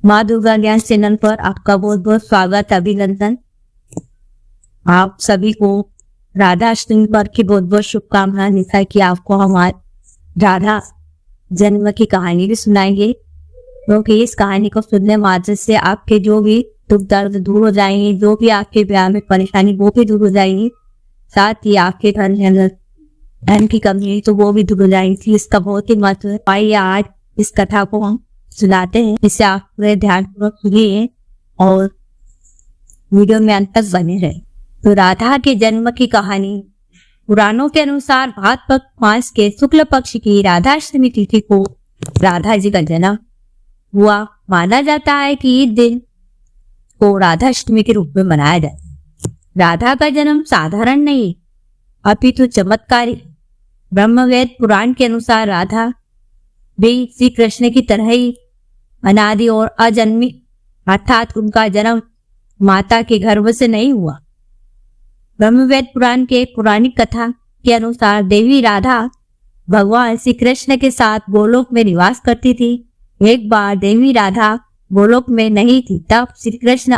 माँ दुर्गा ज्ञान चैनल पर आपका बहुत बहुत स्वागत, अभिनंदन। आप सभी को राधा अष्टमी पर की बहुत बहुत शुभकामनाएं। जैसा कि आपको हमारे राधा जन्म की कहानी भी सुनाएंगे, क्योंकि इस कहानी को सुनने मात्र से आपके जो भी दुख दर्द दूर हो जाएंगे, जो भी आपके ब्याह में परेशानी वो भी दूर हो जाएंगी, साथ ही आपके घर में अगर धन की कमी है तो वो भी दूर हो जाएगी। इसका बहुत ही महत्व है। आइए आज इस कथा को हम सुनाते हैं, जिससे आप पूरे ध्यानपूर्वक सुनिए और वीडियो में अंत तक बने रहे। तो राधा के जन्म की कहानी। पुराणों के अनुसार भाद्रपद मास के शुक्ल पक्ष की राधाष्टमी तिथि को राधा जी का जन्म हुआ। माना जाता है कि इस दिन को राधाष्टमी के रूप में मनाया जाता है। राधा का जन्म साधारण नहीं अपितु चमत्कारी। ब्रह्मवेद पुराण के अनुसार राधा भी श्री कृष्ण की तरह ही अनादि और अजन्मी, अर्थात उनका जन्म माता के गर्भ से नहीं हुआ। ब्रह्मवेद पुराण के पौराणिक कथा के अनुसार देवी राधा भगवान श्री कृष्ण के साथ गोलोक में निवास करती थी। एक बार देवी राधा गोलोक में नहीं थी, तभी श्री कृष्ण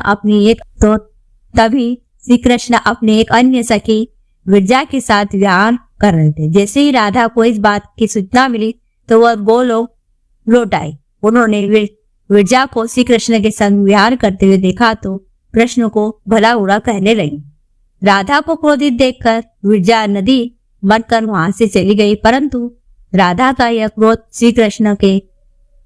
अपनी एक अन्य सखी विरजा के साथ विहार कर रहे थे। जैसे ही राधा को इस बात की सूचना मिली तो वह गोलोक लौट आई। उन्होंने विरजा को श्री कृष्ण के संग विहार करते हुए देखा तो कृष्ण को भला बुरा कहने लगी। राधा को क्रोधित देखकर विरजा नदी बनकर वहां से चली गई, परंतु राधा का यह क्रोध श्री कृष्ण के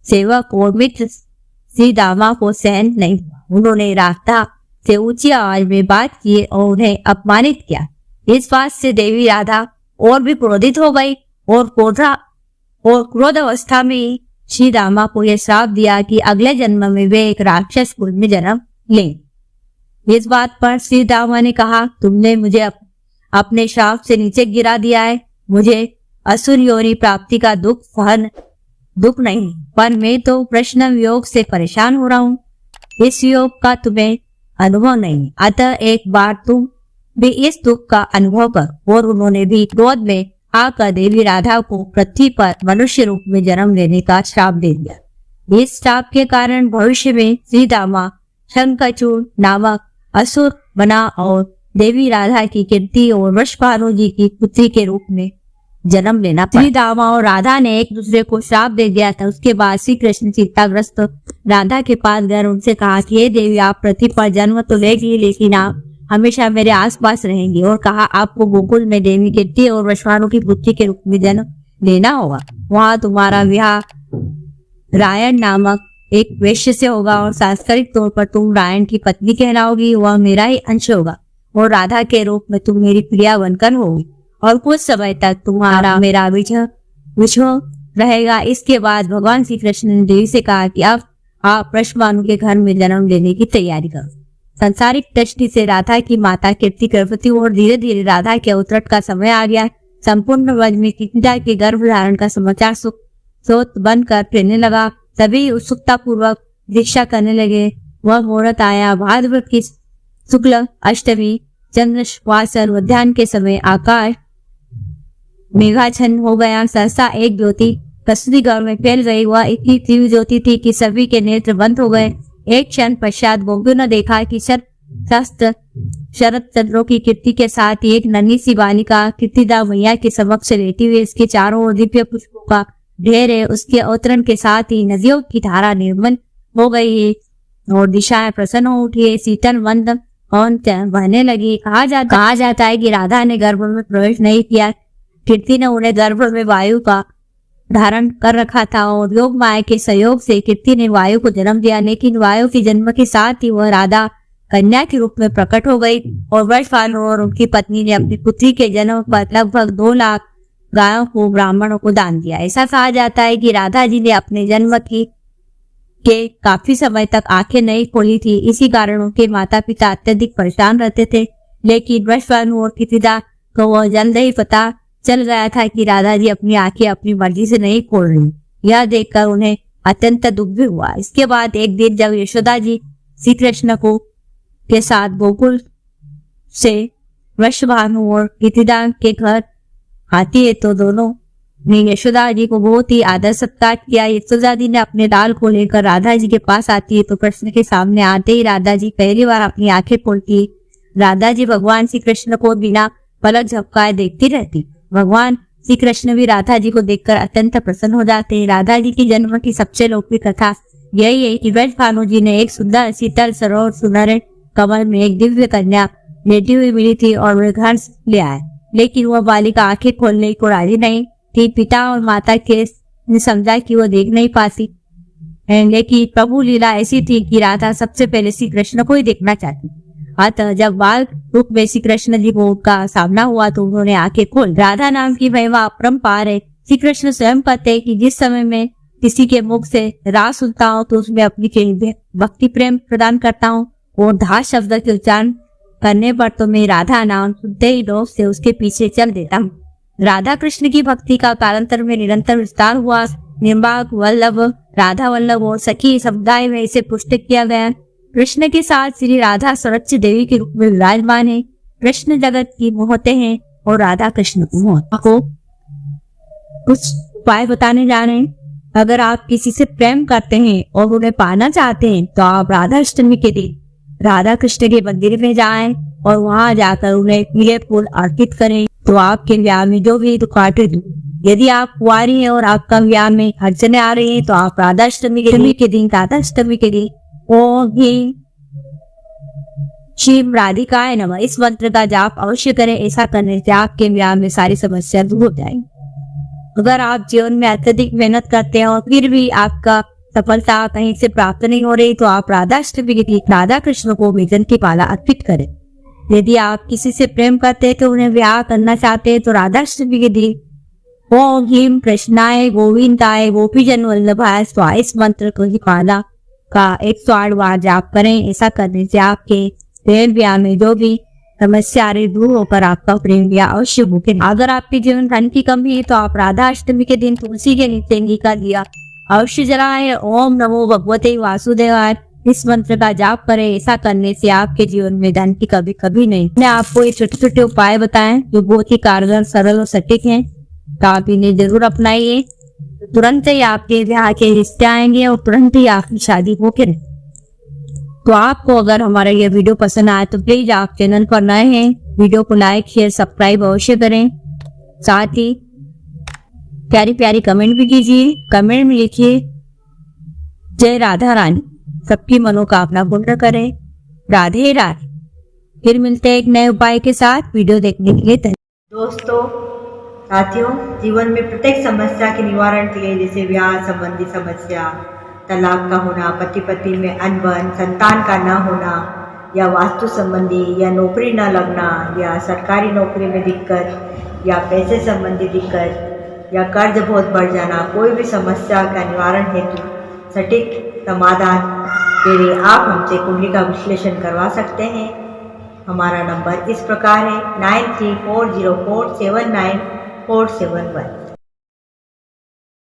सेवक और मित्र श्री दामा को सहन नहीं हुआ। उन्होंने राधा से ऊंची आवाज में बात की और उन्हें अपमानित किया। इस बात से देवी राधा और भी क्रोधित हो गई और क्रोध अवस्था में श्री रामा को यह श्राप दिया कि अगले जन्म में वे एक राक्षस कुल में जन्म लें। इस बात पर श्री रामा ने कहा, तुमने मुझे अपने श्राप से नीचे गिरा दिया है। मुझे असुर योनि प्राप्ति का दुख नहीं, पर मैं तो प्रश्न वियोग से परेशान हो रहा हूँ। इस योग का तुम्हें अनुभव नहीं, अतः एक बार तुम भी इस दुख का अनुभव कर। और उन्होंने भी क्रोध में आकर देवी राधा को पृथ्वी पर मनुष्य रूप में जन्म लेने का श्राप दे दिया। इस श्राप के कारण भविष्य में श्री रामा शंखचूड़ नामक असुर बना और देवी राधा की कीर्ति और वृषभानु जी की पुत्री के रूप में जन्म लेना पड़ा। श्री रामा और राधा ने एक दूसरे को श्राप दे दिया था। उसके बाद श्री कृष्ण चिंताग्रस्त राधा के पास गए, उनसे कहा कि हे देवी, आप पृथ्वी पर जन्म तो लेगी, लेकिन आप हमेशा मेरे आसपास रहेंगी। और कहा, आपको गोकुल में देवी कीर्ति और वृषभानु की पुत्री के रूप में जन्म लेना होगा। वहाँ तुम्हारा विवाह रायण नामक एक वैश्य से होगा और सांस्कृतिक तौर पर तुम रायण की पत्नी कहलाओगी। वह मेरा ही अंश होगा और राधा के रूप में तुम मेरी प्रिया बनकर होगी और कुछ समय तक तुम्हारा मेरा विछोह रहेगा। इसके बाद भगवान श्री कृष्ण ने देवी से कहा कि अब आप वृषभानु के घर में जन्म लेने की तैयारी करो। संसारिक दृष्टि से राधा की माता कीर्ति गर्भवती और धीरे धीरे राधा के उत्तरट का समय आ गया। संपूर्ण व्रज में कीर्तिदा के गर्भ धारण का समाचार स्रोत बनकर फैलने लगा। सभी उत्सुकता पूर्वक दीक्षा करने लगे। वह मुहूर्त आया। भाद्रपद की शुक्ल अष्टमी चंद्रवासर मध्याह्न के समय आकाश मेघाच्छन्न हो गया। सहसा एक ज्योति कस्तूरी गांव में फैल गई। वह इतनी तीव्र ज्योति थी कि सभी के नेत्र बंद हो गए। एक क्षण पश्चात गोपियों ने देखा कि शरद चंद्रों की कीर्ति के साथ एक नन्ही सी बालिका कीर्तिदा मैया के समक्ष लेटी हुई, इसके चारों ओर दिव्य पुष्पों का ढेर है। उसके अवतरण के साथ ही नदियों की धारा निर्मल हो गई है और दिशाएं प्रसन्न हो उठी है। शीतल मंद पवन बहने लगी। कहा जाता है कि राधा ने गर्भ में प्रवेश नहीं किया। कीर्ति ने उन्हें गर्भ में वायु का धारण कर रखा था और योग माया के सहयोग से कीर्ति ने वायु को जन्म दिया। लेकिन वायु के जन्म के साथ ही वह राधा कन्या के रूप में प्रकट हो गई और वृषभानु और उनकी पत्नी ने अपनी पुत्री के जन्म पर लगभग 2 लाख गायों को ब्राह्मणों को दान दिया। ऐसा कहा जाता है कि राधा जी ने अपने जन्म के काफी समय तक आंखें नहीं खोली थी। इसी कारण उनके माता पिता अत्यधिक परेशान रहते थे। लेकिन वृषभानु और कीर्तिदा को वह जल्द ही पता चल गया था कि राधा जी अपनी आंखें अपनी मर्जी से नहीं खोल रही। यह देखकर उन्हें अत्यंत दुख भी हुआ। इसके बाद एक दिन जब यशोदा जी श्री कृष्ण को के साथ गोकुल से वृषभानु और कीर्तिदा के घर आती है तो दोनों ने यशोदा जी को बहुत ही आदर सत्कार किया। यशोदा जी ने अपने लाल को लेकर राधा जी के पास आती है तो कृष्ण के सामने आते ही राधा जी पहली बार अपनी आंखें खोलती है। राधा जी भगवान श्री कृष्ण को बिना पलक झपकाए देखती रहती। भगवान श्री कृष्ण भी राधा जी को देखकर अत्यंत प्रसन्न हो जाते हैं। राधा जी की जन्म की सबसे लोकप्रिय कथा यही है कि ब्रज भानु जी ने एक सुंदर शीतल सरोवर सुनहरे कमल में एक दिव्य कन्या लेटी हुई मिली थी और वे घर ले आए, लेकिन वह बालिका आंखें खोलने को राजी नहीं थी। पिता और माता के ने समझा कि वह देख नहीं पाती, लेकिन प्रभु लीला ऐसी थी कि राधा सबसे पहले श्री कृष्ण को ही देखना चाहती। अतः जब बाल रूप में श्री कृष्ण जी को उनका सामना हुआ तो उन्होंने आंखें खोल। राधा नाम की महिमा अपरंपार है। श्री कृष्ण स्वयं कहते हैं कि जिस समय में किसी के मुख से राग सुनता हूँ तो उसमें अपनी भक्ति प्रेम प्रदान करता हूँ और दास शब्द के उच्चारण करने पर तो मैं राधा नाम सुनते ही लोभ से उसके पीछे चल देता हूँ। राधा कृष्ण की भक्ति का कालांतर में निरंतर विस्तार हुआ। निम्बाक वल्लभ, राधा वल्लभ और सखी समुदाय में इसे पुष्ट किया गया। कृष्ण के साथ श्री राधा सरच्च देवी के रूप में विराजमान है। कृष्ण जगत की मोहते हैं और राधा कृष्ण को कुछ उपाय बताने जा रहे हैं। अगर आप किसी से प्रेम करते हैं और उन्हें पाना चाहते हैं तो आप राधा अष्टमी के दिन राधा कृष्ण के मंदिर में जाएं और वहां जाकर उन्हें पीले फूल अर्पित करें तो आपके विवाह में जो भी रुकावटें, यदि आप कुंवारी हैं और आपका विवाह में अड़चने आ रही हैं तो आप राधा अष्टमी के दिन ओम ह्रीं शिव राधिकाय नमः इस मंत्र का जाप अवश्य करें। ऐसा करने से आपके विवाह में सारी समस्या दूर हो जाएंगी। अगर आप जीवन में अत्यधिक मेहनत करते हैं और फिर भी आपका सफलता कहीं से प्राप्त नहीं हो रही तो आप राधा अष्टमी के दिन राधा कृष्ण को भोजन की माला अर्पित करें। यदि आप किसी से प्रेम करते हैं तो उन्हें विवाह करना चाहते हैं तो राधा अष्टमी के दिन ओम ह्रीं कृष्णाय गोविंदाय गोपीजन वल्लभाय स्वाहा इस मंत्र को ही माला का 108 बार जाप करें। ऐसा करने से आपके प्रेम विवाह में जो भी समस्या दूर होकर आपका प्रेम विवाह अवश्य होगा। अगर आपके जीवन धन की कमी है तो आप राधा अष्टमी के दिन तुलसी के नीचे घी का दिया अवश्य जलाएं। ओम नमो भगवते वासुदेवाय इस मंत्र का जाप करें। ऐसा करने से आपके जीवन में धन की कभी कभी नहीं। मैं आपको ये छोटे छोटे उपाय बताएं जो बहुत ही कारगर, सरल और सटीक हैं, तो आप इन्हें जरूर अपनाइए। तुरंत ही आपके विवाह के रिश्ते आएंगे और तुरंत ही आपकी शादी होकर। तो आपको अगर हमारा यह वीडियो पसंद आए तो प्लीज आप चैनल पर नए हैं, वीडियो को लाइक शेयर सब्सक्राइब अवश्य करें। साथ ही प्यारी प्यारी कमेंट भी कीजिए। कमेंट में लिखिए जय राधा रानी, सबकी मनोकामना पूर्ण करें। राधे राधे। फिर मिलते हैं एक नए उपाय के साथ। वीडियो देखने के लिए धन्यवाद। दोस्तों साथियों, जीवन में प्रत्येक समस्या के निवारण के लिए जैसे विवाह संबंधी समस्या, तलाक का होना, पति पत्नी में अनबन, संतान का न होना, या वास्तु संबंधी, या नौकरी न लगना, या सरकारी नौकरी में दिक्कत, या पैसे संबंधी दिक्कत, या कर्ज बहुत बढ़ जाना, कोई भी समस्या का निवारण हेतु सटीक समाधान के लिए आप हमसे कुंडली का विश्लेषण करवा सकते हैं। हमारा नंबर इस प्रकार है 9340479471।